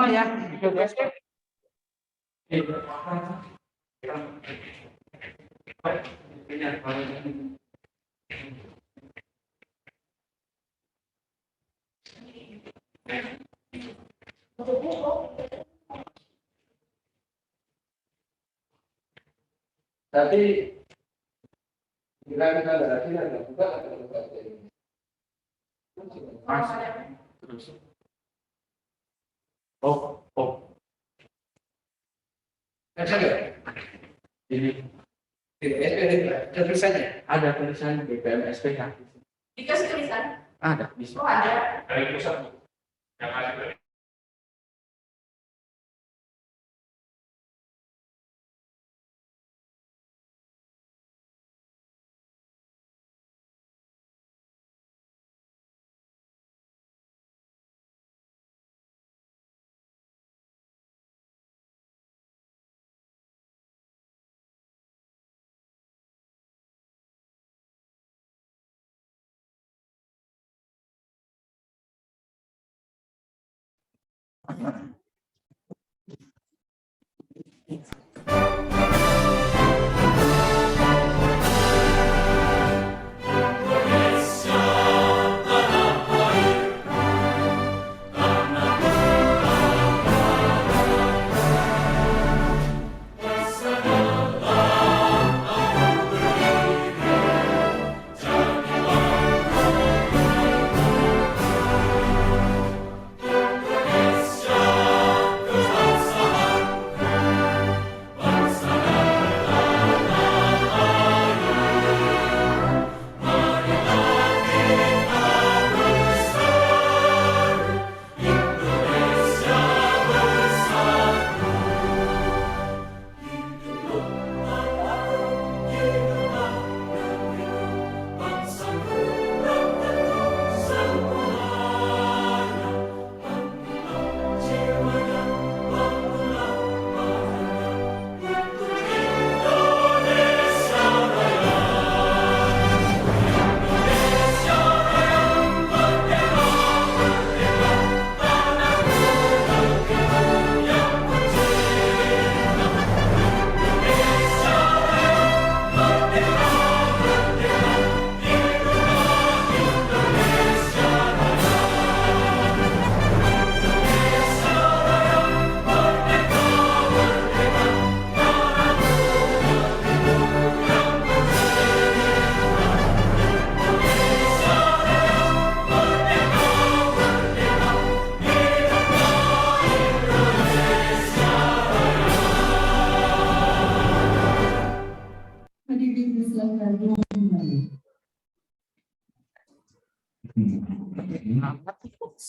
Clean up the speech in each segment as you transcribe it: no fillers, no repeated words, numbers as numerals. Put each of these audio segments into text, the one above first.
Oh ya, guys. Tapi bila kita berarti ada juga terus. Oh. Ada ini ada tulisannya? Ada tulisan BPM SPH. Dikasih tulisan? Ada, bisa. Oh, ada. Dari pusat. Yang ada dari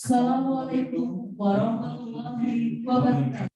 Assalamualaikum warahmatullahi wabarakatuh.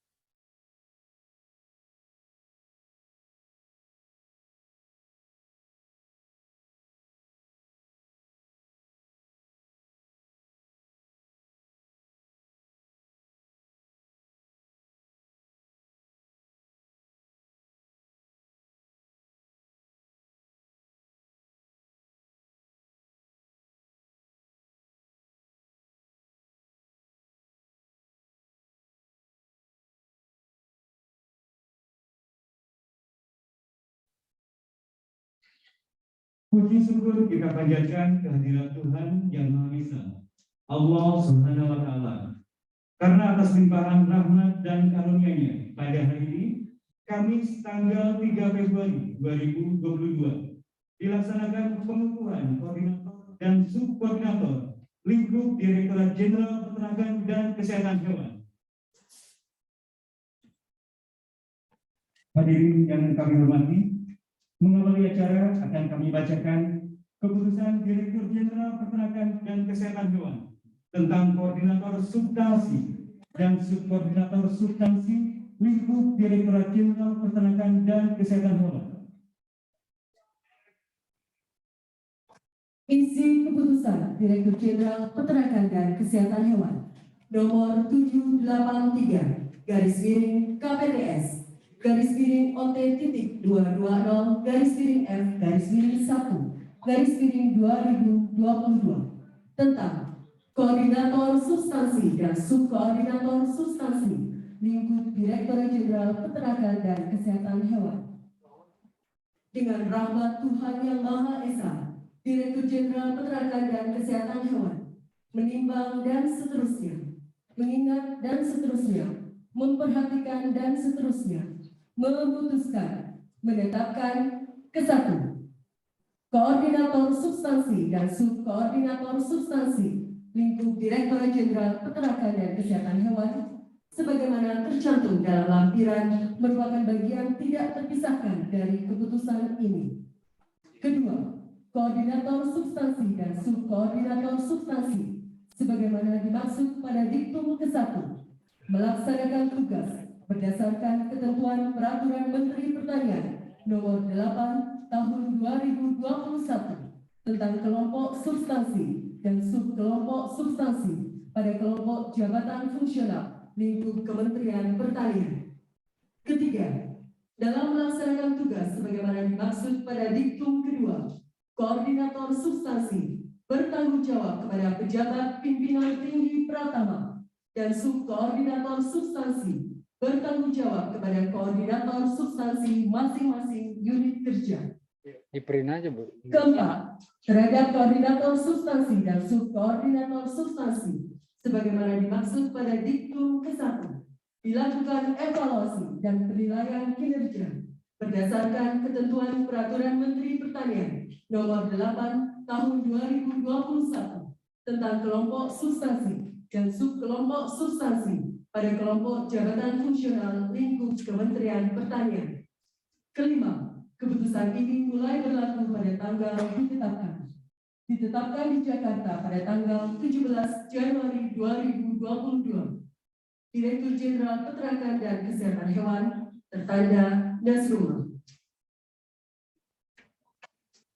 Puji syukur kita panjatkan kehadirat Tuhan Yang Maha Esa, Allah Subhanahu wa Ta'ala. Karena atas limpahan rahmat dan karunia-Nya pada hari ini, Kamis tanggal 3 Februari 2022, dilaksanakan pengukuhan koordinator dan subkoordinator lingkup Direktorat Jenderal Peternakan dan Kesehatan Hewan. Hadirin yang kami hormati, mengawali acara akan kami bacakan keputusan Direktur Jenderal Peternakan dan Kesehatan Hewan tentang koordinator substansi dan subkoordinator substansi lingkup Direktorat Jenderal Peternakan dan Kesehatan Hewan. Isi keputusan Direktur Jenderal Peternakan dan Kesehatan Hewan nomor 783 garis miring KPTS garis miring OT.220 garis miring F garis miring 1 garis miring 2022 tentang Koordinator Substansi dan Subkoordinator Substansi lingkup Direktorat Jenderal Peternakan dan Kesehatan Hewan. Dengan rahmat Tuhan Yang Maha Esa, Direktur Jenderal Peternakan dan Kesehatan Hewan menimbang dan seterusnya, mengingat dan seterusnya, memperhatikan dan seterusnya, memutuskan, menetapkan ke-1. Koordinator Substansi dan Subkoordinator Substansi lingkup Direktorat Jenderal Peternakan dan Kesehatan Hewan sebagaimana tercantum dalam lampiran merupakan bagian tidak terpisahkan dari keputusan ini. Kedua, Koordinator Substansi dan Subkoordinator Substansi sebagaimana dimaksud pada diktum ke-1 melaksanakan tugas berdasarkan ketentuan Peraturan Menteri Pertanian Nomor 8 Tahun 2021 tentang kelompok substansi dan subkelompok substansi pada kelompok jabatan fungsional lingkup Kementerian Pertanian. Ketiga, dalam melaksanakan tugas sebagaimana dimaksud pada diktum kedua, koordinator substansi bertanggung jawab kepada pejabat pimpinan tinggi Pratama dan subkoordinator substansi bertanggung jawab kepada koordinator substansi masing-masing unit kerja. Diperin aja, Bu. Keempat, terhadap koordinator substansi dan subkoordinator substansi sebagaimana dimaksud pada diktum ke-1 dilakukan evaluasi dan penilaian kinerja berdasarkan ketentuan Peraturan Menteri Pertanian Nomor 8 Tahun 2021 tentang kelompok substansi dan subkelompok substansi pada kelompok jabatan fungsional lingkup Kementerian Pertanian. Kelima, keputusan ini mulai berlaku pada tanggal ditetapkan di Jakarta pada tanggal 17 Januari 2022. Direktur Jenderal Peternakan dan Kesehatan Hewan tertanda Nasrullah.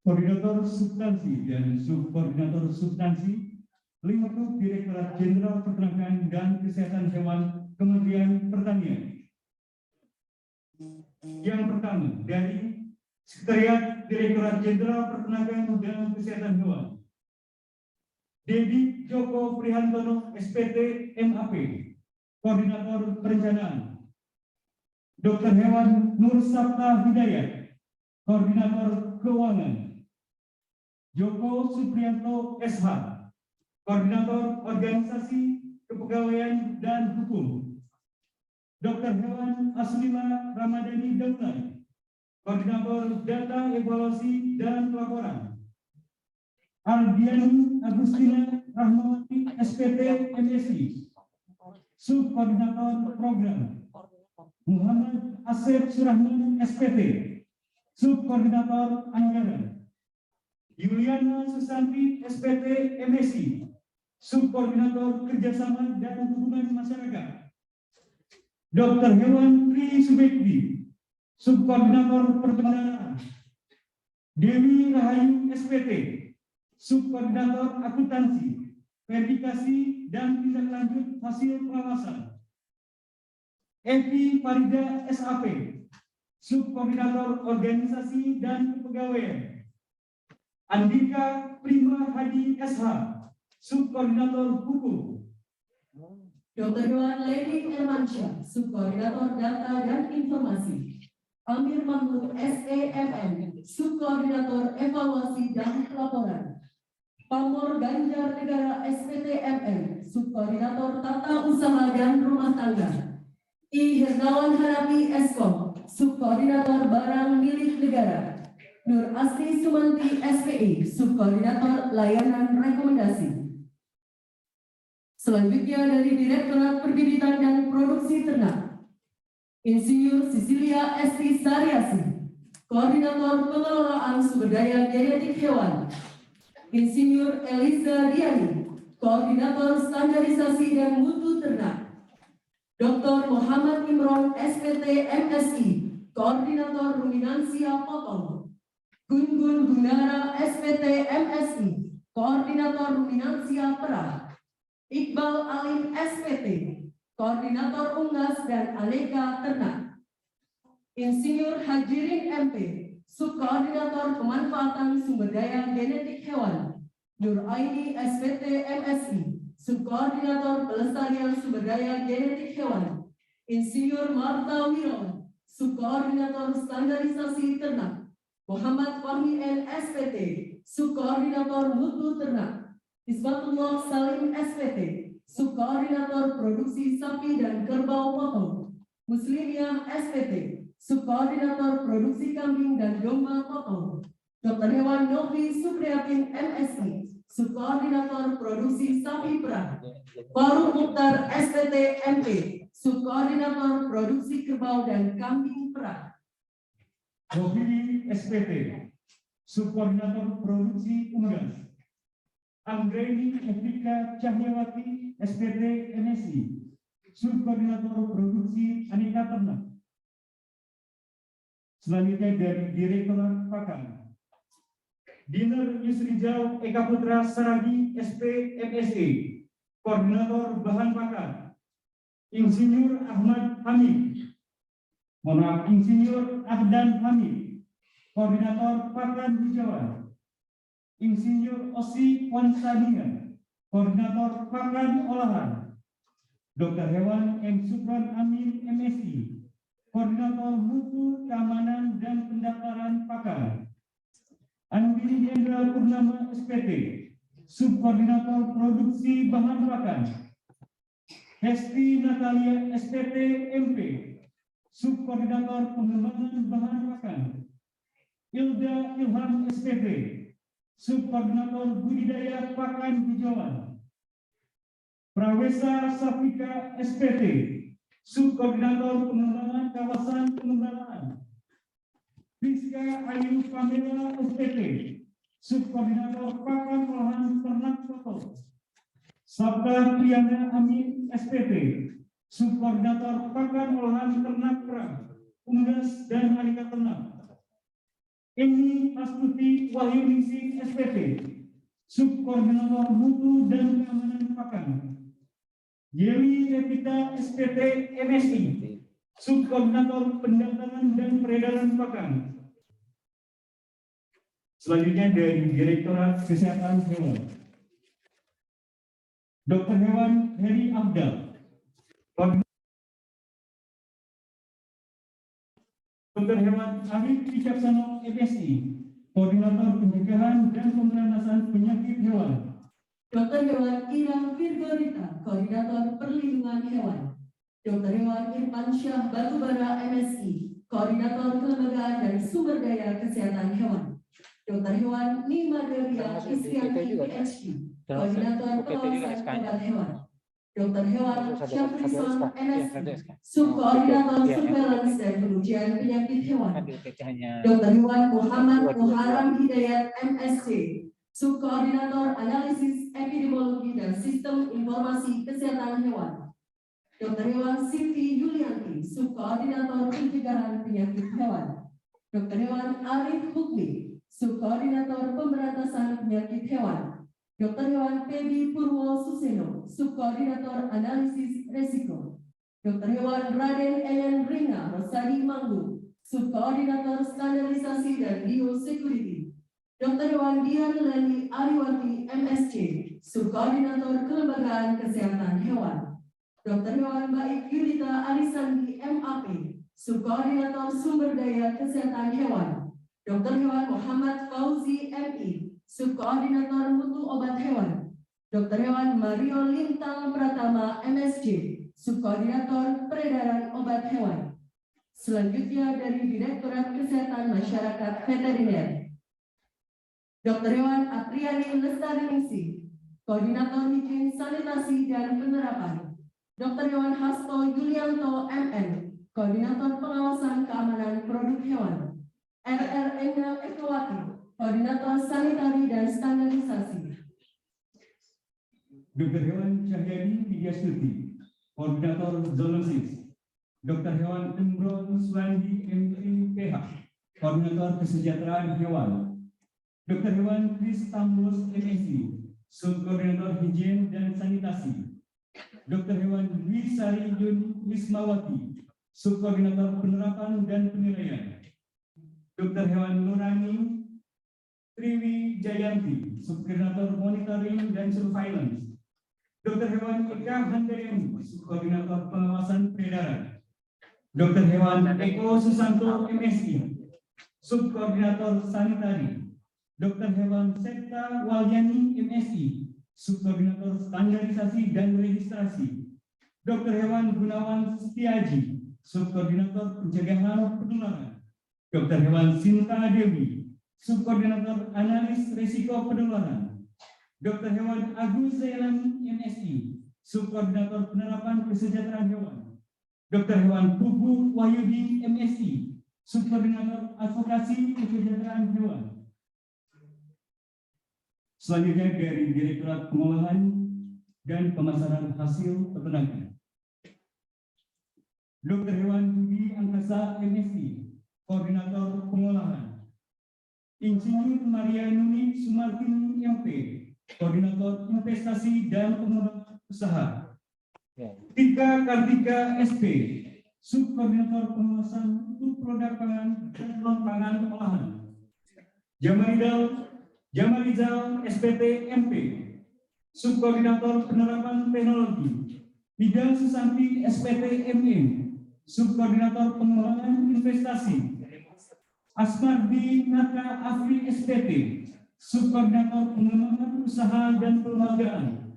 Koordinator Substansi dan Subkoordinator Substansi lingkup Direktorat Jenderal Peternakan dan Kesehatan Hewan Kementerian Pertanian. Yang pertama dari Sekretariat Direktorat Jenderal Peternakan dan Kesehatan Hewan, Dedi Joko Prihantono, SPT MAP, Koordinator Perencanaan. Dr. Hewan Nur Sabta Hidayat, Koordinator Keuangan. Joko Supriyanto SH, Koordinator Organisasi Kepegawaian dan Hukum. Dr. Hewan Aslila Ramadhani Daulay, Koordinator Data Evaluasi dan Pelaporan. Ardiani Agustina Rahmawati, SPT MSI, Subkoordinator Program. Muhammad Asep Surahman, SPT, Subkoordinator Anggaran. Yuliana Susanti, SPT MSI, Subkoordinator Kerjasama dan Hubungan Masyarakat. Dr. Hewan Tri Subekdi, Subkoordinator Perbendaharaan. Dewi Rahayu, SPT, Subkoordinator Akuntansi, Verifikasi dan Tindak Lanjut Hasil Pengawasan. Evi Farida SAP, Subkoordinator Organisasi dan Kepegawaian. Andika Prima Hadi SH, Subkoordinator Hukum. Dr. Hewan Lady Elmansyah, Subkoordinator Data dan Informasi. Amir Mahmud SEMN, Subkoordinator Evaluasi dan Pelaporan. Pamor Ganjar Negara SPTMN, Subkoordinator Tata Usaha dan Rumah Tangga. I Hernawan Hanapi Eskom, Subkoordinator Barang Milik Negara. Nur Asti Sumanti SPI, Subkoordinator Layanan Rekomendasi. Selanjutnya dari Direktorat Perbibitan dan Produksi Ternak, Insinyur Sisilia Esti Sariasi, Koordinator Pengelolaan Sumber Daya Genetik Hewan. Insinyur Eliza Diani, Koordinator Standarisasi dan Mutu Ternak. Dr. Muhammad Imron SPT MSI, Koordinator Ruminansia Potong. Gun-Gun Gunara SPT MSI, Koordinator Ruminansia Perah. Iqbal Alim SPT, Koordinator Unggas dan Aneka Ternak. Insinyur Hajirin MP, Subkoordinator Pemanfaatan Sumber Daya Genetik Hewan. Nur Aini SPT MSI, Subkoordinator Pelestarian Sumber Daya Genetik Hewan, Insinyur Marta Wirawan, Subkoordinator Standarisasi Ternak, Muhammad Fahmi N. SPT, Subkoordinator Mutu Ternak, Hizbatullah Salim SPT, Subkoordinator Produksi Sapi dan Kerbau Potong, Muslimiyah SPT, Subkoordinator Produksi Kambing dan Domba Potong, Dr. Hewan Novi Supriyatin MSI, Subkoordinator Produksi Sapi Perah, Faruk Mukhtar SPT MP, Subkoordinator Produksi Kerbau dan Kambing Perah, Rohini SPT, Subkoordinator Produksi Unggas, Anggreni Evrika Cahyawati SPT MSI, Subkoordinator Produksi Aneka Ternak. Selanjutnya dari Direktorat Pakan, Diner Yusrijal Eka Putra Saragi SP MSI, Koordinator Bahan Pakan, Insinyur Ahmad Hamid, Insinyur Ahdan Hamid, Koordinator Pakan Hijauan, Insinyur Osi Wansania, Koordinator Pakan Olahan, Dr. Hewan M. Supran Amin MSI, Koordinator Mutu Keamanan dan Pendaftaran Pakan, Andini Hendra Purnama SPT, Subkoordinator Produksi Bahan Pakan, Hesti Natalia SPT MP, Subkoordinator Pengembangan Bahan Pakan, Ilda Ilham SPT, Subkoordinator Budidaya Pakan Hijauan, Prawesa Safika SPT, Subkoordinator Pengembangan Kawasan Pengembangan, Rizka Ayu Pamela SPT, Subkoordinator Pakan Olahan Ternak Kotor, Sabda Priyana Amin SPT, Subkoordinator Pakan Olahan Ternak Perah, Unggas dan Aneka Ternak. Ini Astuti Wahyuningsi SPT, Subkoordinator Mutu dan Keamanan Pakan. Yeli Revita SPT MSI, Subkoordinator Pendaftaran dan Peredaran Pakan. Selanjutnya dari Direktorat Kesehatan Hewan, Dr. Hewan Heri Abdal, Dr. Hewan Arif Wicaksana MSI, Koordinator Pencegahan dan Pemberantasan Penyakit Hewan. Dr. Hewan Ira Virgorita, Koordinator Perlindungan Hewan, Dr. Hewan Irfan Syah Batubara MSI, Koordinator Kelembagaan dan Sumber Daya Kesehatan Hewan, Dr. Hewan Nima Delia Istrianti PhD, Koordinator Pengawasan Obat Hewan, Dr. Hewan Syafrison MSI, Subkoordinator Surveillance dan Pengujian Penyakit Hewan, Dr. Hewan Muhammad Muharram Hidayat MSc, Subkoordinator Analisis Epidemiologi dan Sistem Informasi Kesehatan Hewan, Dr. Hewan Siti Yulianti, Subkoordinator Pencegahan Penyakit Hewan, Dr. Hewan Arif Hukmi, Subkoordinator Pemberantasan Penyakit Hewan, Dr. Hewan Pebi Purwo Suseno, Subkoordinator Analisis Resiko, Dr. Hewan Raden Enen Rina Rosadi Manggu, Subkoordinator Standarisasi dan Biosecurity, Dr. Hewan Dian Leni Ariwati MSc, Subkoordinator Kelembagaan Kesehatan Hewan, Dr. Hewan Baik Yulita Arisandi MAP, Subkoordinator Sumber Daya Kesehatan Hewan, Dr. Hewan Muhammad Fauzi MI, Subkoordinator Mutu Obat Hewan, Dr. Hewan Mario Lintang Pratama MSc, Subkoordinator Peredaran Obat Hewan. Selanjutnya dari Direktorat Kesehatan Masyarakat Veteriner, Dr. Hewan Apriani Lestaringsi, Koordinator Higien Sanitasi dan Penerapan, Dr. Hewan Hasto Yulianto MN, Koordinator Pengawasan Keamanan Produk Hewan, RR Enda Ekawati, Koordinator Sanitari dan Standarisasi, Dr. Hewan Cahyadi Widyastuti, Koordinator Zoonosis, Dr. Hewan Imron Suwandi MPH, Koordinator Kesejahteraan Hewan, Dr. Hewan Kris Tambos MSI, Subkoordinator Higien dan Sanitasi, Dr. Hewan Dwi Sari Jun Wismawati, Subkoordinator Penerapan dan Penilaian, Dr. Hewan Nurani Triwi Jayanti, Subkoordinator Monitoring dan Surveillance, Dr. Hewan Eka Handayani, Subkoordinator Pengawasan Peredaran. Dr. Hewan Eko Susanto, MSI, Subkoordinator Sanitari. Dr. Hewan Septa Walyani, MSI, Subkoordinator Standarisasi dan Registrasi. Dr. Hewan Gunawan Setiaji, Subkoordinator Pencegahan Penularan. Dr. Hewan Sinta Dewi, Subkoordinator Analis Risiko Penularan. Dr. Hewan Agus Zailani, MSI, Subkoordinator Penerapan Kesejahteraan Hewan. Dr. Hewan Pugu Wahyudi, MSI, Subkoordinator Advokasi Kesejahteraan Hewan. Selanjutnya dari Direktorat Pengolahan dan Pemasaran Hasil Peternakan. Dr. Hewan Budi Angkasa, MSI, Koordinator Pengolahan. Insinyur Maria Nuni Sumartini, MP, Koordinator Investasi dan Pengembangan Usaha. Tika Kartika, SP, Subkoordinator Pengawasan untuk Produk Pangan dan Pangan Olahan. Jamarizal SPT MP, Subkoordinator Penerapan Teknologi. Bidang Susanti SPT MM, Subkoordinator Pengembangan Investasi. Asmardi Naka Afri SPT, Subkoordinator Pengembangan Usaha dan Perlembagaan.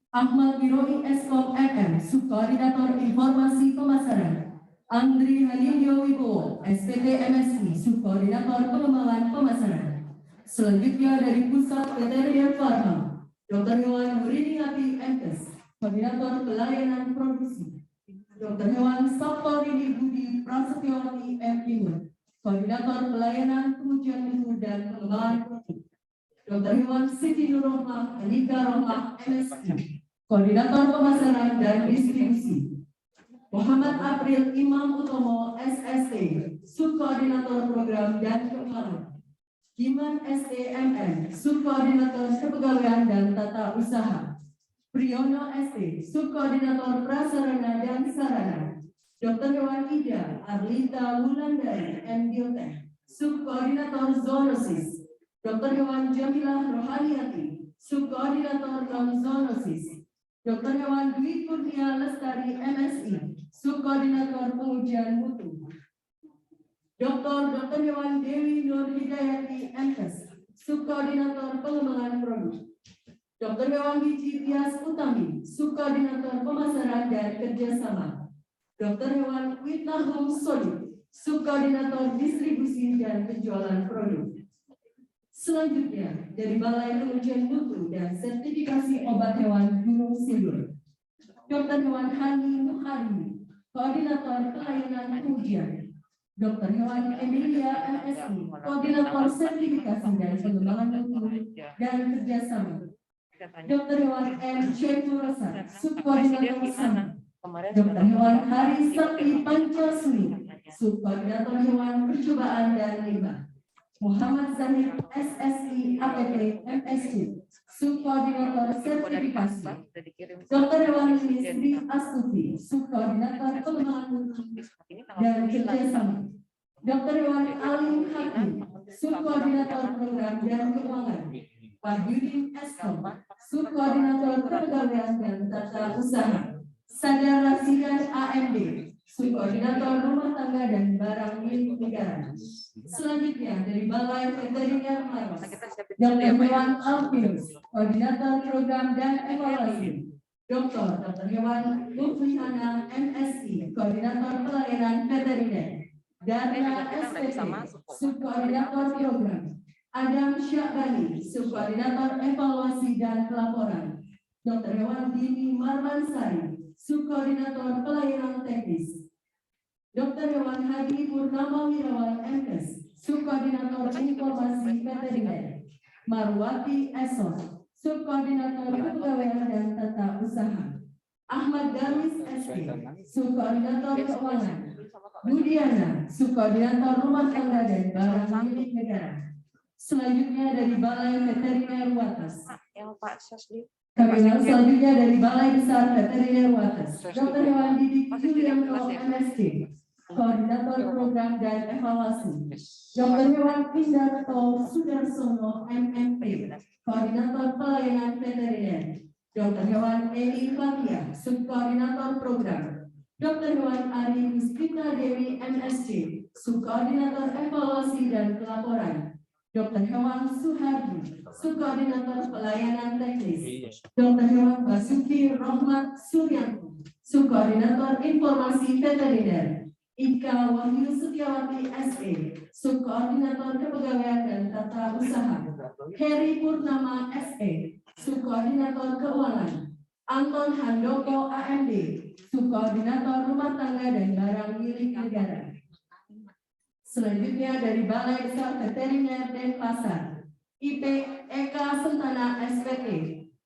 Ahmad Biroi Eskom MM, Subkoordinator Informasi Pemasaran. Andri Halilio Wibowo, SPT MSI, Subkoordinator Pengembangan Pemasaran. Selanjutnya dari Pusat Veteriner Farma, Dr. Hewan Nurini Api MKes, Koordinator Pelayanan Produksi. Dr. Hewan Saptorini Budi Prasetyawati M. Timur, Koordinator Pelayanan Pengujian Mutu dan Pengembangan Produk. Dr. Hewan Siti Nurrohmah Anika Rohmah MSI, Koordinator Pemasaran dan Distribusi. Muhammad April Imam Utomo SST, Subkoordinator Program dan Keuangan. Giman STMN, Subkoordinator Kepegawaian dan Tata Usaha. Priyono ST, Subkoordinator Prasarana dan Sarana. Dr. Hewan Ida Arlita Wulandari, M. Subkoordinator Zoonosis. Dr. Hewan Jamilah Rohaniati, Subkoordinator Non-Zoonosis. Dr. Hewan Dwi Kurnia Lestari, MSI, Subkoordinator Pengujian Mutu. Dr. Hewan Dewi Nur Hidayati, MKes, Subkoordinator Pengembangan Produk. Dr. Hewan Wiji Tias Utami, Subkoordinator Pemasaran dan Kerjasama. Dr. Hewan Witnahum Soli, Subkoordinator Distribusi dan Penjualan Produk. Selanjutnya, dari Balai Pengujian Mutu dan Sertifikasi Obat Hewan Gunung Sindur, Dr. Hewan Hani Muhari, Koordinator Pelayanan Pengujian. Dr. Hewan Emilia MSI, Koordinator Sertifikasi dan Pengembangan Mutu dan Kerjasama. Dr. Hewan M. Syekhurosa, Subkoordinator Sana. Dr. Hewan Hari Sakti Pancasuli, Subkoordinator Hewan Percobaan dan Limbah. Muhammad Zahid SSI APT MSC, Subkoordinator Sertifikasi. Dr. Hewan Sri Astuti, Subkoordinator Pengembangan Mutu dan Kerjasama. Dr. Hewan Alim Hakim, Subkoordinator Program dan Keuangan. Wahyudin Eskom, Subkoordinator Kepegawaian dan Tata Usaha. Sadara Sidan AMD, Subkoordinator Rumah Tangga dan Barang Milik Negara. Selanjutnya dari Balai Veteriner Maros, Dr. Hewan Alvinus, Koordinator Program dan Evaluasi. Dr. Hewan Lufrihana MSI, Koordinator Pelayanan Veteriner. Dana SPT, Subkoordinator Program. Adam Syakbani, Subkoordinator Evaluasi dan Pelaporan. Dr. Hewan Dini Marmansari, Subkoordinator Pelayanan Teknis. Dr. Hewan Hadi Purnama Wirawan MKes, Subkoordinator Informasi Veteriner. Marwati Esos, Subkoordinator Kepegawaian dan Tata Usaha. Ahmad Darwis ST, Subkoordinator Keuangan. Budiana, Subkoordinator Rumah Tangga dan Barang Milik Negara. Selanjutnya dari Balai Veteriner Wates. Selanjutnya dari Balai Besar Veteriner Wates, Dr. Hewan Didik Julianto MSc, Koordinator Program dan Evaluasi. Dr. Hewan Indarto Sudarsono MMP, Koordinator Pelayanan Veteriner. Dr. Hewan Eni Fatia, Subkoordinator Program. Dr. Hewan Ari Puspita Dewi, MSc, Subkoordinator Evaluasi dan Pelaporan. Dr. Hewan Suhardi, Subkoordinator Pelayanan Teknis. Dr. Hewan Basuki Rohmat Suryanto, Subkoordinator Informasi Veteriner. Ika Wahyu Setiawati SE, Subkoordinator Kepegawaian dan Tata Usaha. Heri Purnama SE, Subkoordinator Keuangan. Anton Handoko AMD, Subkoordinator Rumah Tangga dan Barang Milik Negara. Selanjutnya dari Balai Besar Veteriner Denpasar, IP Eka Sentana SPT,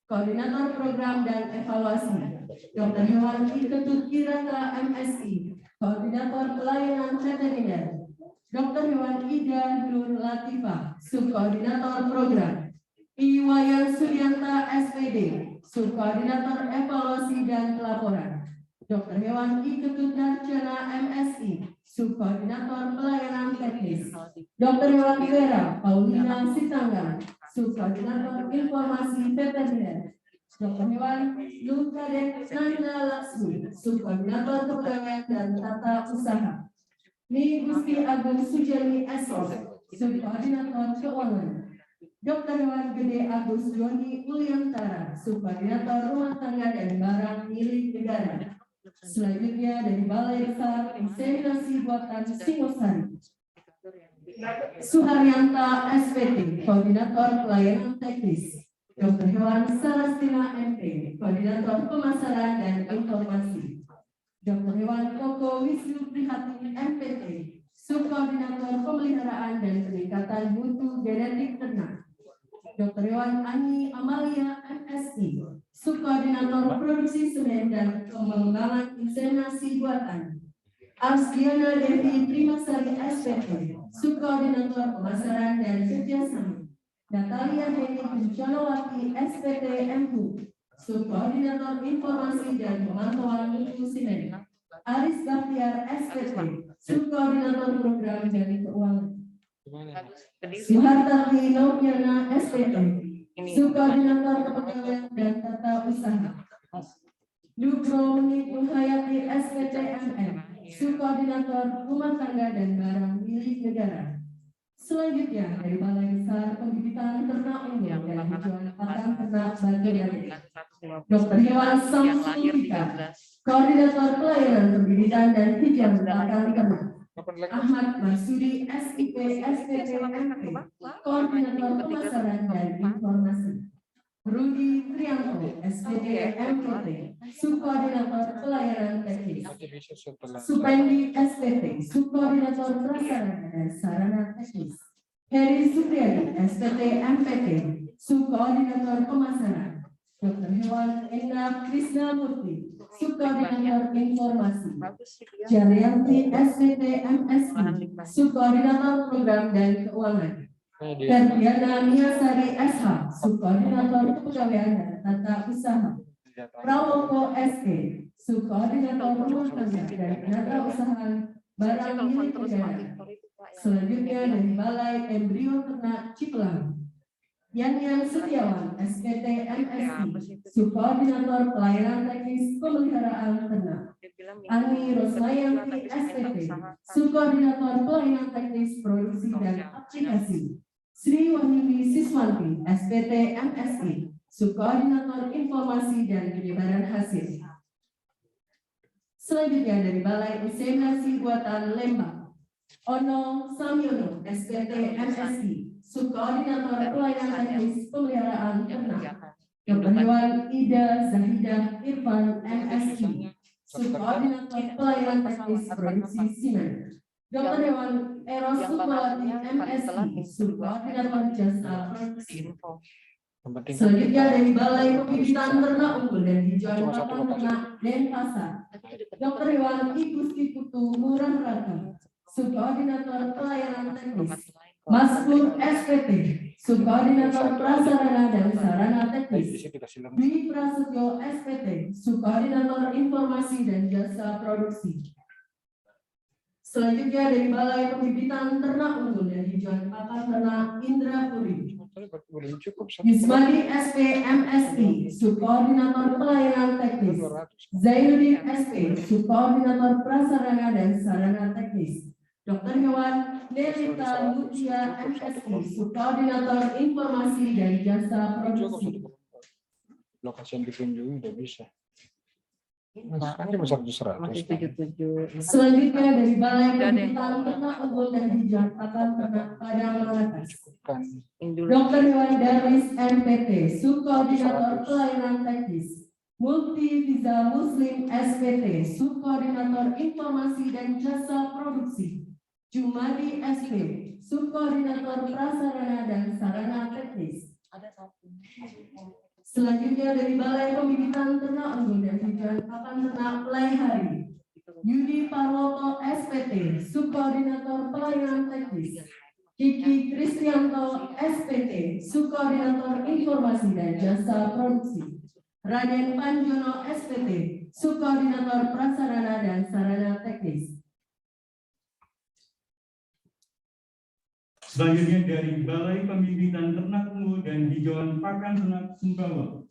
Koordinator Program dan Evaluasi. Dr. Hewan I Ketut Kirata MSI, Koordinator Pelayanan Veteriner. Dr. Hewan Ida Nur Latifah, Subkoordinator Program. Iwayan Suryanta SPD, Subkoordinator Evaluasi dan Pelaporan. Dr. Hewan I Ketut Narjana MSI, Subkoordinator Pelayanan Teknis. Dr. Hewan Vera Paulina Sitanggang, Subkoordinator Informasi Veteriner. Dr. Hewan Lukadek Nanda Laksmi, Subkoordinator Kepegawaian dan Tata Usaha. Ni Gusti Agung Sujani Esos, Subkoordinator Keuangan. Dr. Hewan Gede Agus Joni Uliantara, Subkoordinator Rumah Tangga dan Barang Milik Negara. Selanjutnya dari Balai Besar Inseminasi Buatan Singosari, Suharyanta SPT, Koordinator Pelayanan Teknis. Dr. Hewan Sarastina MP, Koordinator Pemasaran dan Informasi. Dr. Hewan Koko Wisnu Prihatin MPT, Subkoordinator Pemeliharaan dan Peningkatan Mutu Genetik Ternak. Dr. Hewan Ani Amalia MSI, Subkoordinator Produksi Semen dan Pengembangan Inseminasi Buatan. Arsdiana Devi Trimasari SPT, Subkoordinator Pemasaran dan Kerjasama. Natalia Heni Kuncanowati SPT MU, Subkoordinator Informasi dan Pemantauan Mutu Semen. Aris Bahtiar SPT, Subkoordinator Program dan Keuangan. Suhartati Noviana SPT, Subkoordinator Kepegawaian dan Tata Usaha. Dubro Nuhayati SPT MM, Subkoordinator Rumah Tangga dan Barang Milik Negara. Selanjutnya dari Balai Besar Pembibitan Ternak Unggul dan Hijauan Pakan Ternak Bagi. Dr. Hewan Samsulika, Koordinator Pelayanan Pembibitan dan Hijauan Pakan Ternak. Ahmad Marsudi SIP SPT MP, Koordinator Pemasaran dan Informasi. Rudi Trianto SPT MPT, Subkoordinator Pelayanan Teknis. Supendi SPT, Subkoordinator Prasarana dan Sarana Teknis. Heri Supriyadi SPT MPT, Subkoordinator Pemasaran. Dr. Hewan Endra Krisnamurti, Subkoordinator Informasi. Jaryanti SPT MSI, Subkoordinator Program dan Keuangan. Ferdiana Miasari SH, Subkoordinator Kepegawaian dan Tata Usaha. Prawoto SE, Subkoordinator Rumah Tangga dan Tata Usaha Barang Milik Negara. Selanjutnya dari Balai Embrio Ternak Cipelang. Yanyan Setiawan SPT MSI, Subkoordinator Pelayanan Teknis Pemeliharaan Ternak. Ani Rosmayanti SPT, Subkoordinator Pelayanan Teknis Produksi dan Aplikasi. Sri Wahyuni Siswanti SPT MSI, Subkoordinator Informasi dan Penyebaran Hasil. Selanjutnya dari Balai Inseminasi Buatan Lembang. Ono Samyono SPT MSI, Subkoordinator Pelayanan Teknis Pemeliharaan Ternak. Dr. Hewan Ida Zahidah Irfan MSI, Subkoordinator Pelayanan Teknis Produksi Semen. Dr. Hewan Eros Sukmawati MSI, Subkoordinator Jasa Produksi. Selanjutnya dari Balai Pembibitan Ternak Unggul dan Hijauan Pakan Ternak Denpasar. Dr. Hewan Igusti Putu Murah Ratu, Subkoordinator Pelayanan Teknis. Maskur SPT, Subkoordinator Prasarana dan Sarana Teknis. Dwi Prasetyo SPT, Subkoordinator Informasi dan Jasa Produksi. Selanjutnya dari Balai Pembibitan Ternak Unggul dan Hijauan Pakan Ternak Indrapuri. Yusmadi SP MSI, Subkoordinator Pelayanan Teknis. Zainuddin SP, Subkoordinator Prasarana dan Sarana Teknis. Dr. Hewan Nelita Mutia MSI, Subkoordinator Informasi dan Jasa Produksi. Lokasi yang dikunjungi udah bisa. Kan cuma 100. Selanjutnya dari Balai Pembibitan Ternak Unggul dan Dijakarta Ternak Padang Malakas. Dr. Hewan Darwis MPT, Subkoordinator Pelayanan Teknis. Multi Visa Muslim SPT, Subkoordinator Informasi dan Jasa Produksi. Jumadi SP, Subkoordinator Prasarana dan Sarana Teknis. Selanjutnya dari Balai Pembibitan Ternak Unggul dan Tujuan Pakan Ternak Pelaihari, Yudi Parwoto SPT, Subkoordinator Pelayanan Teknis. Kiki Kristianto SPT, Subkoordinator Informasi dan Jasa Produksi. Raden Panjono SPT, Subkoordinator Prasarana dan Sarana Teknis. Selanjutnya dari Balai Pembibitan Ternak Unggul dan Hijauan Pakan Ternak Sumbawa,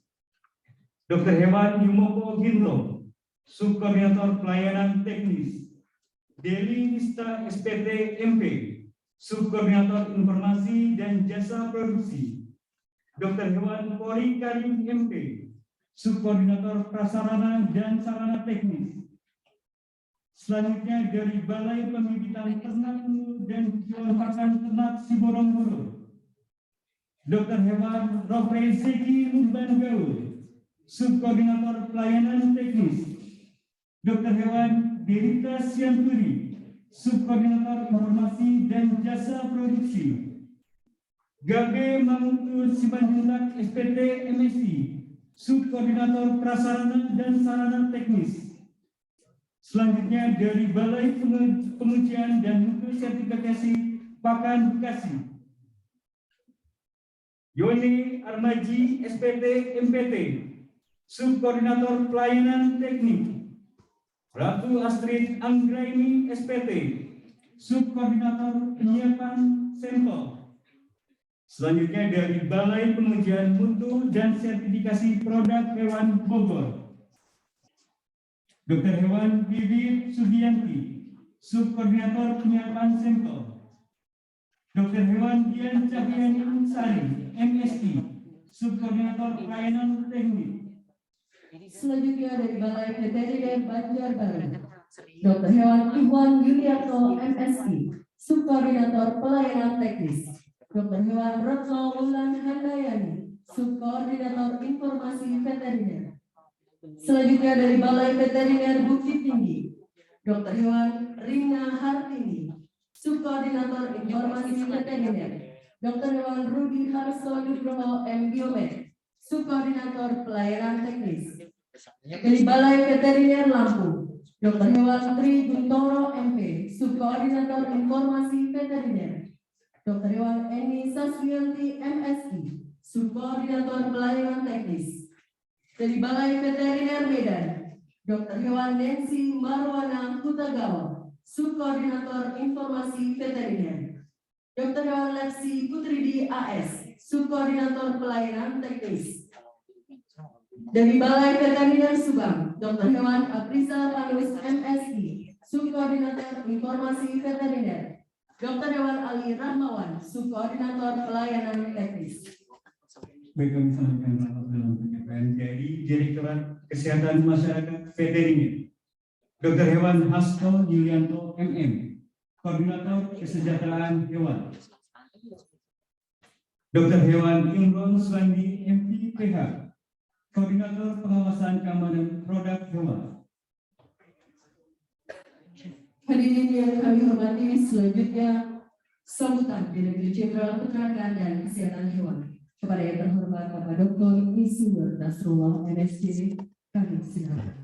Dr. Hewan Yumoko Ginto, Subkoordinator Pelayanan Teknis. Deli Nista SPT MP, Subkoordinator Informasi dan Jasa Produksi. Dr. Hewan Pori Karim MP, Subkoordinator Prasarana dan Sarana Teknis. Selanjutnya dari Balai Pembibitan Ternak Unggul dan Hijauan Pakan Ternak Siborongkoro, Dr. Hewan Rofrey Zeki Lumban Gaul, Subkoordinator Pelayanan Teknis. Dr. Hewan Derita Sianturi, Subkoordinator Informasi dan Jasa Produksi. Gabe Mamutur Simanjuntak SPT MSI, Subkoordinator Prasarana dan Sarana Teknis. Selanjutnya dari Balai Pengujian dan Mutu Sertifikasi Pakan Bekasi, Yoni Armaji SPT MPT, Subkoordinator Pelayanan Teknik. Ratu Astrid Anggraini SPT, Subkoordinator Penyiapan Sampel. Selanjutnya dari Balai Pengujian Mutu dan Sertifikasi Produk Hewan Bogor, Dr. Hewan Bibit Sudianti, Subkoordinator Penyiapan Sampel. Dr. Hewan Dian Cahyani Sari, MSI, Subkoordinator Pelayanan Teknik. Selanjutnya dari Balai Veteriner Banjarbaru, Dr. Hewan Iwan Yulianto MSI, Subkoordinator Pelayanan Teknis. Dr. Hewan Retno Wulan Handayani, Subkoordinator Informasi Veteriner. Selanjutnya dari Balai Veteriner Bukit Tinggi, Dr. Hewan Rina Hartini, Subkoordinator Informasi Veteriner. Dr. Hewan Rudi Harso Nugroho M. Biomed, Subkoordinator Pelayanan Teknis. Dari Balai Veteriner Lampung, Dr. Hewan Tri Guntoro MP, Subkoordinator Informasi Veteriner. Dr. Hewan Eni Saswianti MSI, Subkoordinator Pelayanan Teknis. Dari Balai Veteriner Medan, Dr. Hewan Nancy Marwana Hutagawa, Subkoordinator Informasi Veteriner. Dr. Hewan Lexi Putridi AS, Subkoordinator Pelayanan Teknis. Dari Balai Veteriner Subang, Dr. Hewan Aprisa Panus MSI, Subkoordinator Informasi Veteriner. Dr. Hewan Ali Rahmawan, Subkoordinator Pelayanan Teknis. Baik, kami sampaikan rapat dalam penyampaian dari Direktorat Kesehatan Masyarakat Veteriner. Dr. Hewan Hasto Yulianto MM, Koordinator Kesejahteraan Hewan. Dr. Hewan Imron Swandi MPPH, Koordinator Pengawasan Keamanan Produk Hewan. Hadirin yang kami hormati, selanjutnya sambutan Direktur Jenderal Peternakan dan Kesehatan Hewan. Kepada yang terhormat Bapak Dr. Insinyur Nasrullah MSc, kami silakan.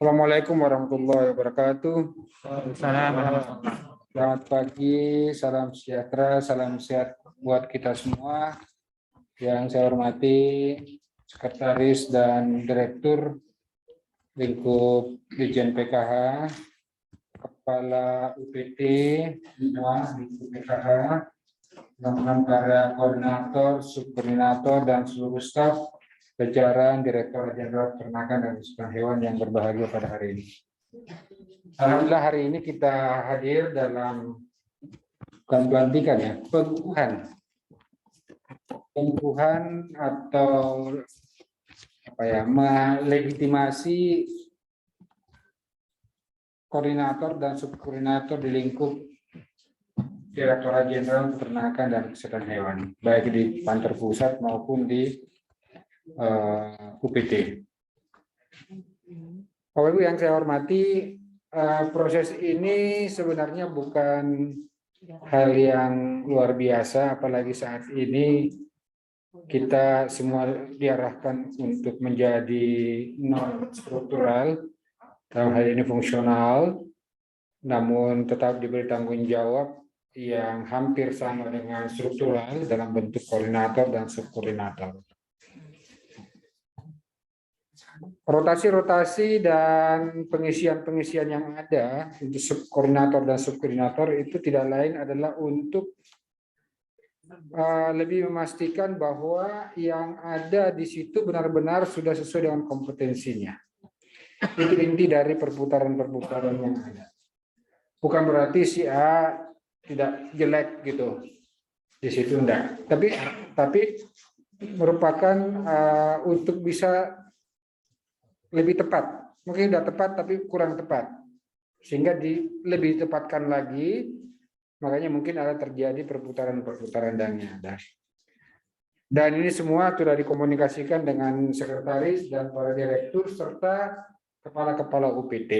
Assalamualaikum warahmatullahi wabarakatuh. Selamat pagi, salam sejahtera, salam sehat buat kita semua. Yang saya hormati Sekretaris dan Direktur lingkup Dirjen PKH, Kepala UPT, semua lingkup PKH, teman-teman para koordinator, subkoordinator, dan seluruh staf jajaran Direktur Jenderal Peternakan dan Keselamatan Hewan yang berbahagia pada hari ini. Alhamdulillah hari ini kita hadir dalam bukan pelantikan ya, pengukuhan atau apa ya, melegitimasi koordinator dan subkoordinator di lingkup Direktorat Jenderal Peternakan dan Kesehatan Hewan, baik di kantor pusat maupun di UPT. Bapak Ibu yang saya hormati, proses ini sebenarnya bukan hal yang luar biasa, apalagi saat ini kita semua diarahkan untuk menjadi non struktural, dalam hal ini fungsional, namun tetap diberi tanggung jawab yang hampir sama dengan struktural dalam bentuk koordinator dan subkoordinator. Rotasi-rotasi dan pengisian-pengisian yang ada untuk subkoordinator dan subkoordinator itu tidak lain adalah untuk lebih memastikan bahwa yang ada di situ benar-benar sudah sesuai dengan kompetensinya. Itu inti dari perputaran-perputaran yang ada. Bukan berarti si A tidak jelek gitu di situ, enggak. Tapi merupakan untuk bisa lebih tepat. Mungkin sudah tepat tapi kurang tepat. Sehingga lebih tepatkan lagi, makanya mungkin ada terjadi perputaran-perputaran yang ada. Dan ini semua sudah dikomunikasikan dengan sekretaris dan para direktur serta kepala-kepala UPT.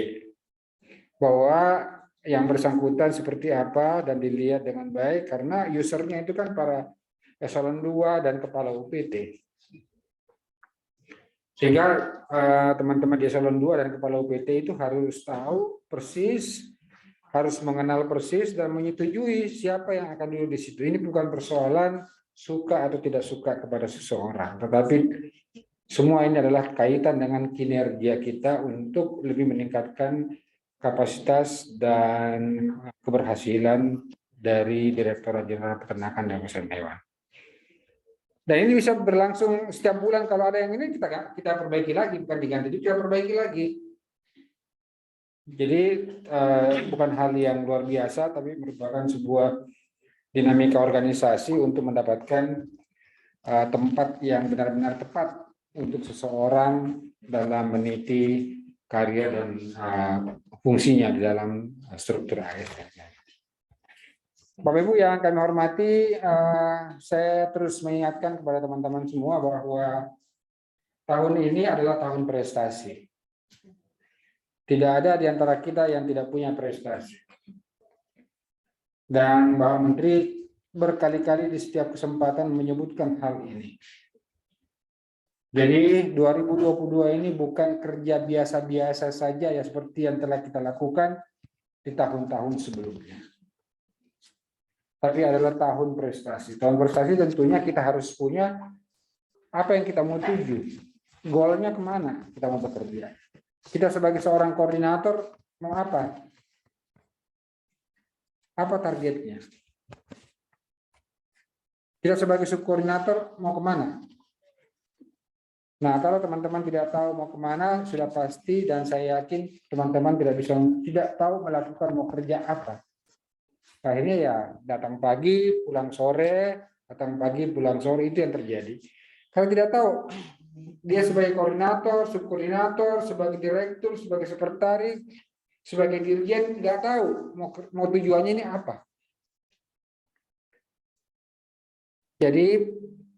Bahwa yang bersangkutan seperti apa dan dilihat dengan baik, karena usernya itu kan para eselon 2 dan kepala UPT. Sehingga teman-teman di eselon 2 dan kepala UPT itu harus tahu persis, harus mengenal persis dan menyetujui siapa yang akan duduk di situ. Ini bukan persoalan suka atau tidak suka kepada seseorang, tetapi semua ini adalah kaitan dengan kinerja kita untuk lebih meningkatkan kapasitas dan keberhasilan dari Direktorat Jenderal Peternakan dan Kesehatan Hewan. Dan ini bisa berlangsung setiap bulan. Kalau ada yang ini kita perbaiki lagi, bukan diganti, kita perbaiki lagi. Jadi bukan hal yang luar biasa, tapi merupakan sebuah dinamika organisasi untuk mendapatkan tempat yang benar-benar tepat untuk seseorang dalam meniti karya dan fungsinya di dalam struktur ASN. Bapak Ibu yang kami hormati, saya terus mengingatkan kepada teman-teman semua bahwa tahun ini adalah tahun prestasi. Tidak ada di antara kita yang tidak punya prestasi. Dan Bapak Menteri berkali-kali di setiap kesempatan menyebutkan hal ini. Jadi 2022 ini bukan kerja biasa-biasa saja ya seperti yang telah kita lakukan di tahun-tahun sebelumnya. Tapi adalah tahun prestasi. Tahun prestasi tentunya kita harus punya apa yang kita mau tuju. Goalnya kemana kita mau bekerja. Kita sebagai seorang koordinator mau apa? Apa targetnya? Kita sebagai subkoordinator mau kemana? Nah, kalau teman-teman tidak tahu mau kemana, sudah pasti dan saya yakin teman-teman tidak tahu melakukan mau kerja apa. Akhirnya ya datang pagi, pulang sore, datang pagi, pulang sore, itu yang terjadi. Kalau tidak tahu, dia sebagai koordinator, subkoordinator, sebagai direktur, sebagai sekretaris, sebagai dirjen, nggak tahu mau tujuannya ini apa. Jadi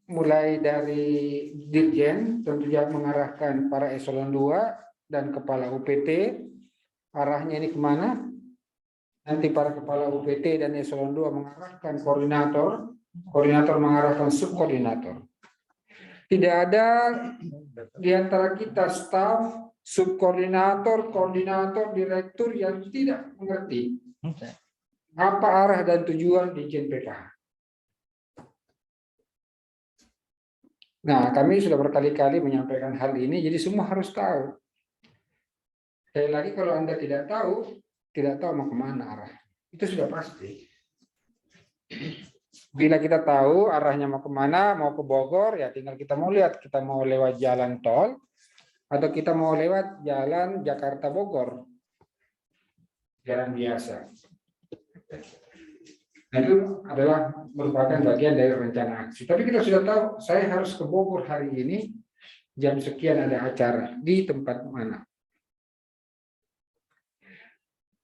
mulai dari dirjen tentunya mengarahkan para eselon 2 dan kepala UPT, arahnya ini kemana? Nanti para kepala UPT dan eselon 2 mengarahkan koordinator, koordinator mengarahkan subkoordinator. Tidak ada di antara kita staf, subkoordinator, koordinator, direktur yang tidak mengerti apa arah dan tujuan Dirjen PKH. Nah, kami sudah berkali-kali menyampaikan hal ini, jadi semua harus tahu. Sekali lagi kalau Anda tidak tahu mau kemana arah. Itu sudah pasti. Bila kita tahu arahnya mau kemana, mau ke Bogor, ya tinggal kita mau lihat, kita mau lewat jalan tol, atau kita mau lewat jalan Jakarta Bogor. Jalan biasa. Nah, itu adalah merupakan bagian dari rencana aksi. Tapi kita sudah tahu, saya harus ke Bogor hari ini, jam sekian ada acara, di tempat mana.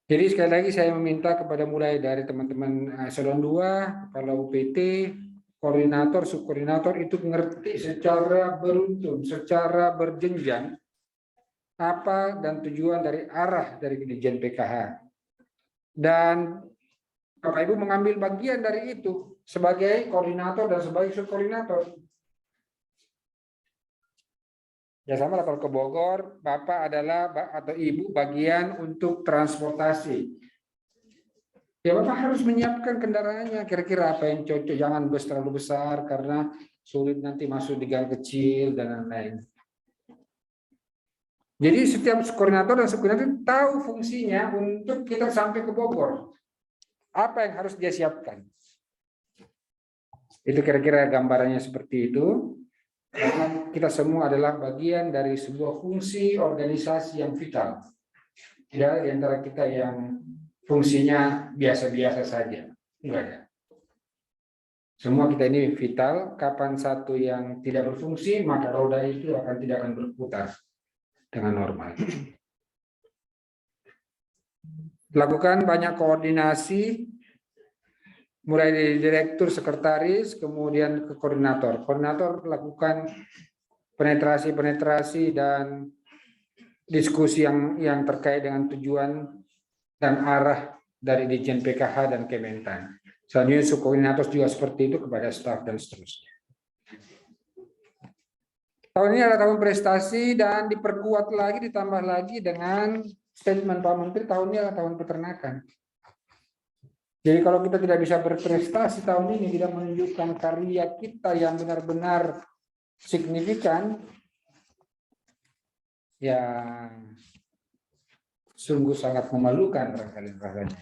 Jadi sekali lagi saya meminta kepada mulai dari teman-teman eselon 2, kepala UPT, koordinator, subkoordinator itu mengerti secara beruntun, secara berjenjang apa dan tujuan dari arah dari Dirjen PKH. Dan Bapak Ibu mengambil bagian dari itu sebagai koordinator dan sebagai subkoordinator. Ya sama lah kalau ke Bogor, Bapak adalah atau Ibu bagian untuk transportasi. Ya Bapak harus menyiapkan kendaraannya, kira-kira apa yang cocok, jangan bus terlalu besar karena sulit nanti masuk di gang kecil dan lain-lain. Jadi setiap koordinator dan subkoordinator tahu fungsinya untuk kita sampai ke Bogor. Apa yang harus dia siapkan? Itu kira-kira gambarannya seperti itu. Karena kita semua adalah bagian dari sebuah fungsi organisasi yang vital. Tidak ada di antara kita yang fungsinya biasa-biasa saja. Enggak ada. Semua kita ini vital. Kapan satu yang tidak berfungsi, maka roda itu tidak akan berputar dengan normal. Lakukan banyak koordinasi, mulai dari direktur, sekretaris, kemudian ke koordinator. Koordinator lakukan penetrasi dan diskusi yang terkait dengan tujuan dan arah dari Dirjen PKH dan Kementan. Selanjutnya subkoordinator juga seperti itu kepada staf dan seterusnya. Tahun ini adalah tahun prestasi dan diperkuat lagi, ditambah lagi dengan statement Pak Menteri, tahun ini adalah tahun peternakan. Jadi kalau kita tidak bisa berprestasi tahun ini, tidak menunjukkan karya kita yang benar-benar signifikan, ya sungguh sangat memalukan barangkali rasanya.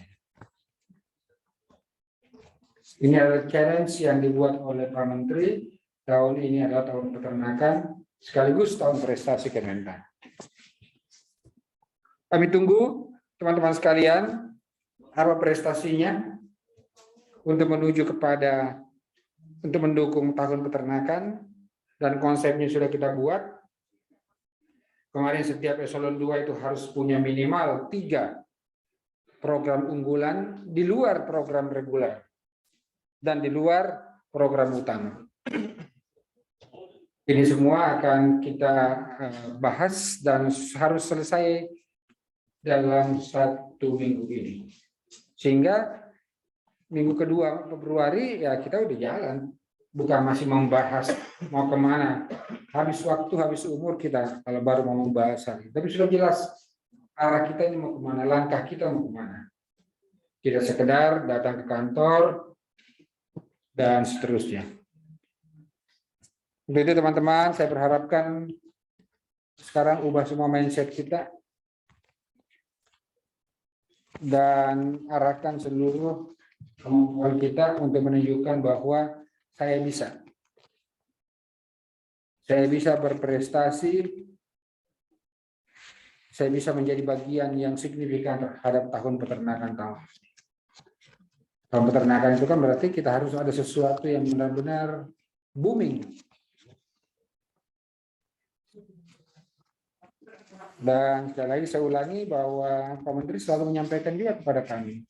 Ini adalah challenge yang dibuat oleh Pak Menteri. Tahun ini adalah tahun peternakan, sekaligus tahun prestasi Kementan. Kami tunggu teman-teman sekalian, apa prestasinya untuk menuju kepada untuk mendukung tahun peternakan, dan konsepnya sudah kita buat. Kemarin setiap eselon 2 itu harus punya minimal 3 program unggulan di luar program reguler dan di luar program utama. Ini semua akan kita bahas dan harus selesai dalam 1 minggu ini. Sehingga minggu kedua Februari ya kita udah jalan. Bukan masih membahas mau kemana. Habis waktu, habis umur kita kalau baru mau membahas hari. Tapi sudah jelas arah kita ini mau kemana, langkah kita mau kemana. Tidak sekedar datang ke kantor dan seterusnya. Untuk itu teman-teman, saya berharapkan sekarang ubah semua mindset kita dan arahkan seluruh kemampuan kita untuk menunjukkan bahwa saya bisa berprestasi, saya bisa menjadi bagian yang signifikan terhadap tahun peternakan tahun. Tahun peternakan itu kan berarti kita harus ada sesuatu yang benar-benar booming. Dan sekali lagi saya ulangi bahwa Pak Menteri selalu menyampaikan juga kepada kami.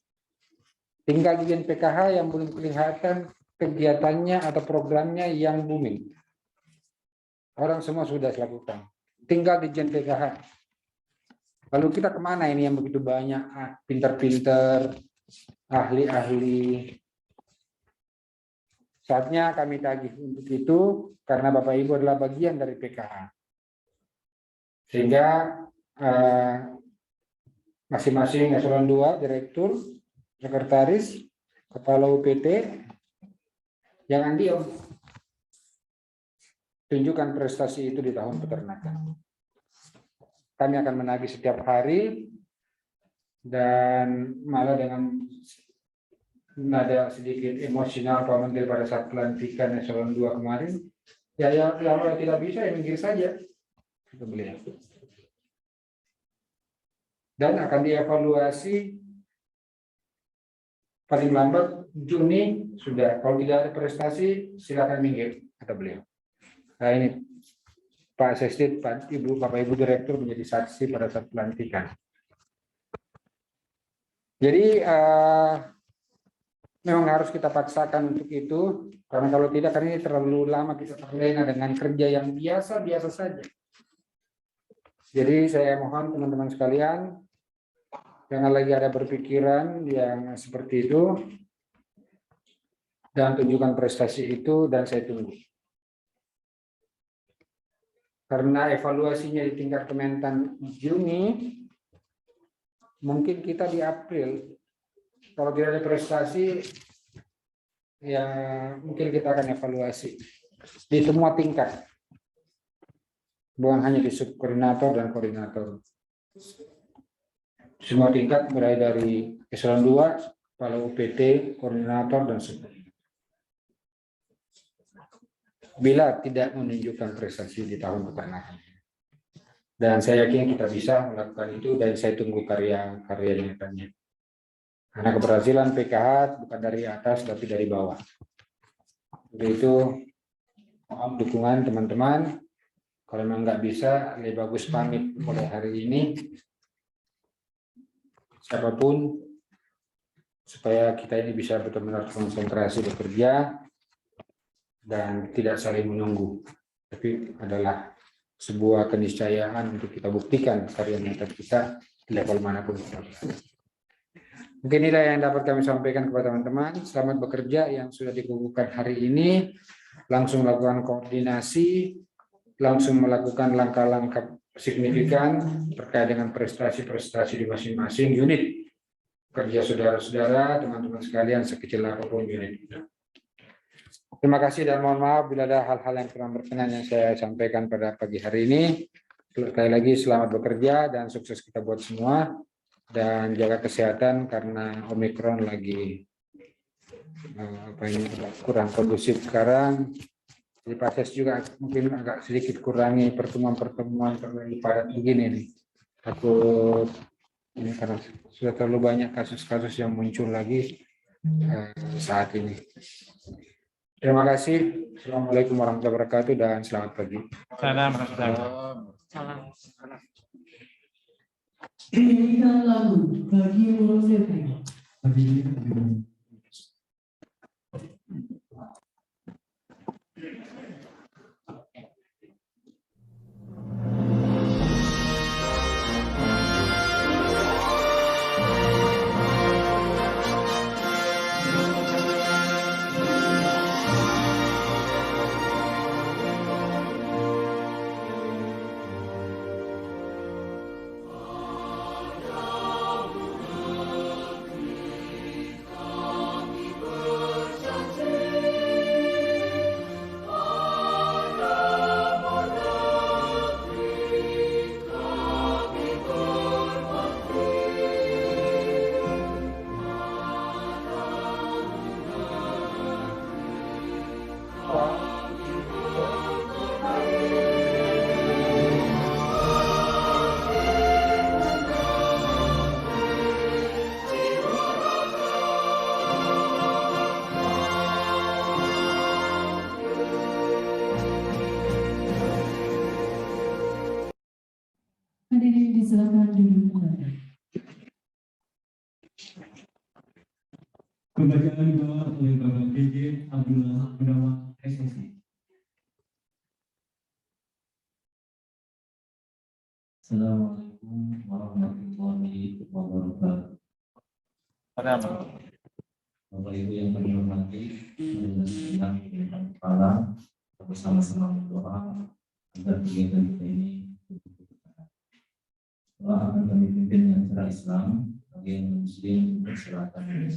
Tinggal Dirjen PKH yang belum kelihatan kegiatannya atau programnya yang booming. Orang semua sudah lakukan. Tinggal Dirjen PKH. Lalu kita kemana ini yang begitu banyak pinter-pinter, ahli-ahli. Saatnya kami tagih untuk itu karena Bapak Ibu adalah bagian dari PKH. Sehingga masing-masing eselon 2, direktur, sekretaris, kepala UPT, jangan diam. Tunjukkan prestasi itu di tahun peternakan. kami akan menagih setiap hari, dan malah dengan nada sedikit emosional Pak Menteri pada saat pelantikan eselon 2 kemarin, ya kalau tidak bisa ya minggir saja, kata beliau. Dan akan dievaluasi paling lambat Juni sudah. Kalau tidak ada prestasi silakan minggir, kata beliau. Nah ini Pak Sestit, Bapak Ibu Direktur menjadi saksi pada saat pelantikan. Jadi memang harus kita paksakan untuk itu, karena kalau tidak kan ini terlalu lama kita terlena dengan kerja yang biasa-biasa saja. Jadi saya mohon teman-teman sekalian, jangan lagi ada berpikiran yang seperti itu, dan tunjukkan prestasi itu, dan saya tunggu. Karena evaluasinya di tingkat Kementan Juni, mungkin kita di April, kalau tidak ada prestasi, ya mungkin kita akan evaluasi di semua tingkat, bukan hanya di subkoordinator dan koordinator. Semua tingkat mulai dari eselon 2, kepala UPT, koordinator, dan sebagainya. Bila tidak menunjukkan prestasi di tahun pertengahan. Dan saya yakin kita bisa melakukan itu, dan saya tunggu karya nyatanya. Karena keberhasilan PKH bukan dari atas tapi dari bawah. Untuk itu mohon dukungan teman-teman. Kalau memang nggak bisa, lebih bagus pamit mulai hari ini. Siapapun, supaya kita ini bisa benar-benar konsentrasi bekerja dan tidak saling menunggu, tapi adalah sebuah keniscayaan untuk kita buktikan karya nyata kita di level manapun. Mungkin inilah yang dapat kami sampaikan kepada teman-teman. Selamat bekerja yang sudah dikukuhkan hari ini. Langsung melakukan koordinasi, langsung melakukan langkah-langkah signifikan terkait dengan prestasi-prestasi di masing-masing unit. Kerja saudara-saudara, teman-teman sekalian, sekecil apapun unit. Terima kasih dan mohon maaf bila ada hal-hal yang kurang berkenan yang saya sampaikan pada pagi hari ini. Sekali lagi selamat bekerja dan sukses kita buat semua. Dan jaga kesehatan karena Omikron lagi kurang kondusif sekarang. Jadi Pak Ses juga mungkin agak sedikit kurangi pertemuan-pertemuan terlalu padat begini nih. Takut ini karena sudah terlalu banyak kasus-kasus yang muncul lagi saat ini. Terima kasih. Assalamualaikum warahmatullahi wabarakatuh dan selamat pagi. Salam. Penyanyikan lagu bagi Molosevi. Hadirin disilakan duduk kembali. Pembacaan doa oleh Bapak PJ Abdullah Gunawan SSI. Assalamualaikum warahmatullahi wabarakatuh. Bapak Ibu yang kami hormati, sedang kepala bersama-sama berdoa agar kegiatan kita ini doa akan kami pimpin dengan cara Islam bagi yang Muslim berserahkan.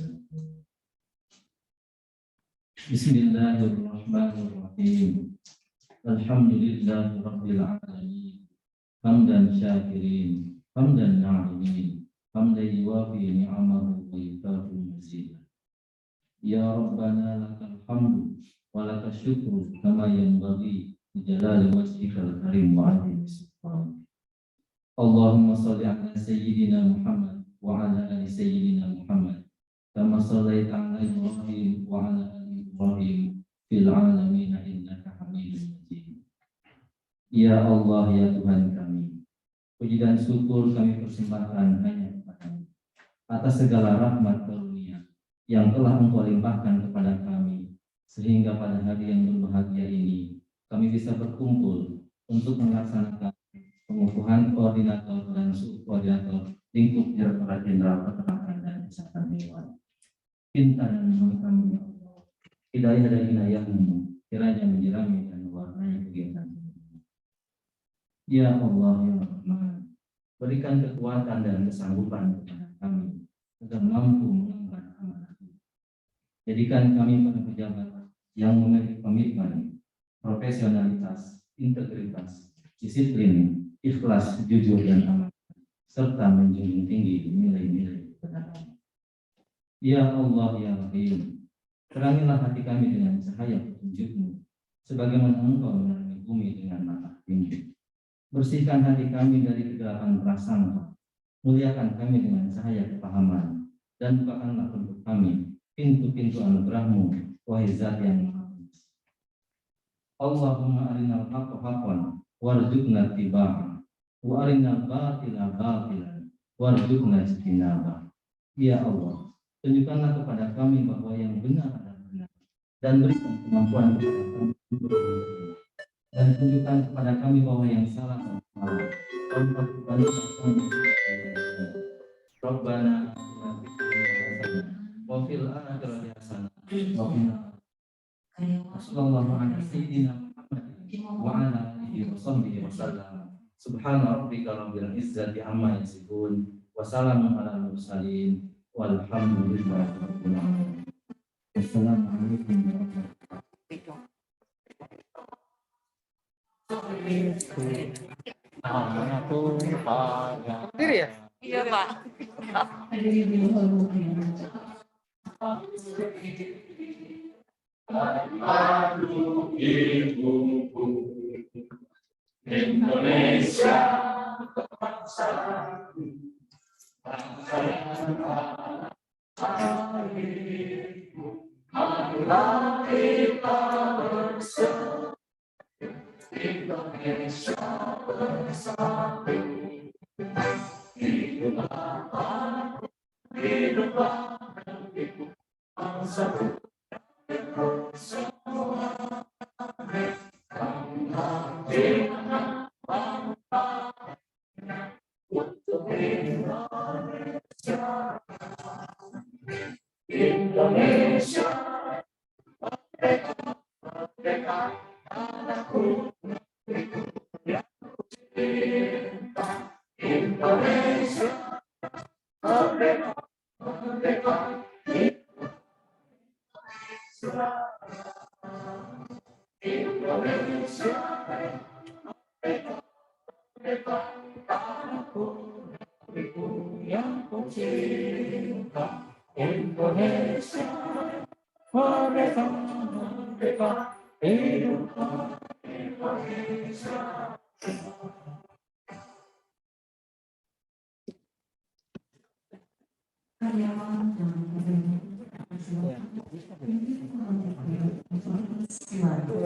Bismillahirrahmanirrahim. Alhamdulillahirabbil alamin. hamdan syakirin, hamdan na'imin, hamdan yuwafi ni'amahu wa yukafi mazid. Ya Rabbana lakal hamdu wa lakal syukru kama yanbaghi li jalali wajhikal karim wa 'azimi sultanik. Allahumma shalli ala sayyidina Muhammad wa ala ali sayyidina Muhammad kama shallaita ala Ibrahim wa ala ali Ibrahim fil alamin innaka Hamidum Majid. Ya Allah, ya Tuhan kami, puji dan syukur kami persembahkan hanya kepada-Mu atas segala rahmat karunia yang telah Engkau limpahkan kepada kami, sehingga pada hari yang berbahagia ini kami bisa berkumpul untuk melaksanakan pengukuhan koordinator dan subkoordinator lingkup Direktorat Jenderal Peternakan dan Kesehatan Hewan. Pinta dan mohon kami, ya Allah, hidayah dan inayah-Mu kiranya menyirami dan mewarnai kegiatan ini. Ya Allah, ya Rahman, berikan kekuatan dan kesanggupan kepada kami agar mampu mengemban amanah ini. Jadikan kami para pejabat yang memiliki komitmen, profesionalitas, integritas, disiplin, ikhlas, jujur, dan amanah, serta menjunjung tinggi nilai-nilai kebenaran. Ya Allah, ya Rahim, terangilah hati kami dengan cahaya petunjuk-Mu, sebagaimana Engkau menerangi bumi dengan mata tinggi. Bersihkan hati kami dari kegelapan prasangka, muliakan kami dengan cahaya kepahaman, dan bukakanlah untuk kami pintu-pintu anugerah-Mu, wahai Zat yang Maha Kuasa. Allahumma arinal haqqa haqqan warzuqna ittiba'ah wa arinal batila batilan warzuqna ijtinabah. Ya Allah, tunjukkanlah kepada kami bahwa yang benar adalah benar, dan berikan kemampuan kepada kami untuk menerima, dan tunjukkan kepada kami bahwa yang salah adalah salah. Rabbana atina fid dunya hasanah wa fil akhirati hasanah wa qina sallallahu ala sayyidina Muhammad wa ala alihi wa sahbihi wa sallam. Subhana rabbika rabbil izzati amma yasifun wa salamun ala mursalin walhamdulillahi rabbil alamin. Wassalamualaikum warahmatullahi wabarakatuh. Diri ya? Iya, Pak. Hadirin dihormati. Indonesia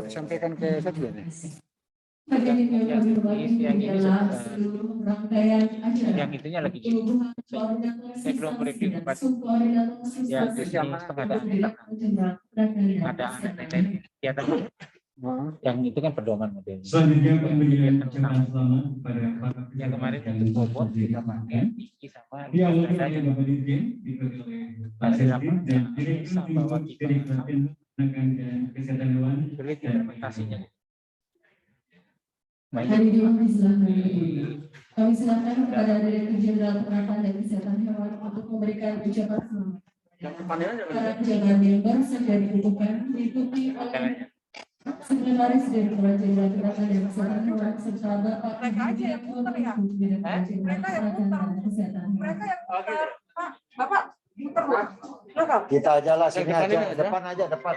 Sampaikan ke Satgas ya? Hadirin yang kami hormati, adalah seluruh rangkaian acara yang itunya lagi pengukuhan koordinator saya belum review dan Pak. subkoordinator Ya, siswa terus yang pengadaan Direktur Jenderal Perdagangan ada anak kegiatan yang itu kan pedoman model. Selanjutnya kami memberikan ucapan selamat kepada para Yang kemarin yang untuk bobot kita berkontribusi. pakai Iki sama Di awal saya oleh Bapak Dirjen, diikuti oleh Pak Hasil apa? Sestin dan Yang Direktur sama Lingkup waktu itu. Direktorat Peternakan dan Kesehatan Hewan. sulit implementasinya. Hadirin disilakan berdiri. Kami silakan kepada Direktur Jenderal Peternakan dan Kesehatan Hewan untuk memberikan ucapan selamat. Para pejabat yang baru saja dikukuhkan diikuti oleh Sekretaris Direktorat Jenderal Kesehatan dan Kesehatan Hewan serta Bapak Direktur Direktorat Jenderal Peternakan dan Kesehatan Hewan. Bapak, Kita aja lah sini aja, depan aja depan.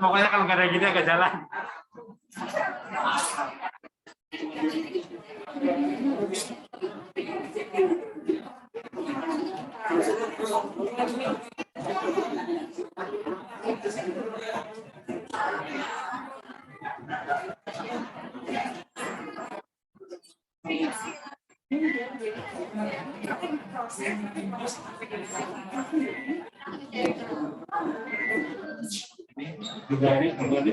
Pokoknya kalau nggak ada gini agak jalan. Kembali.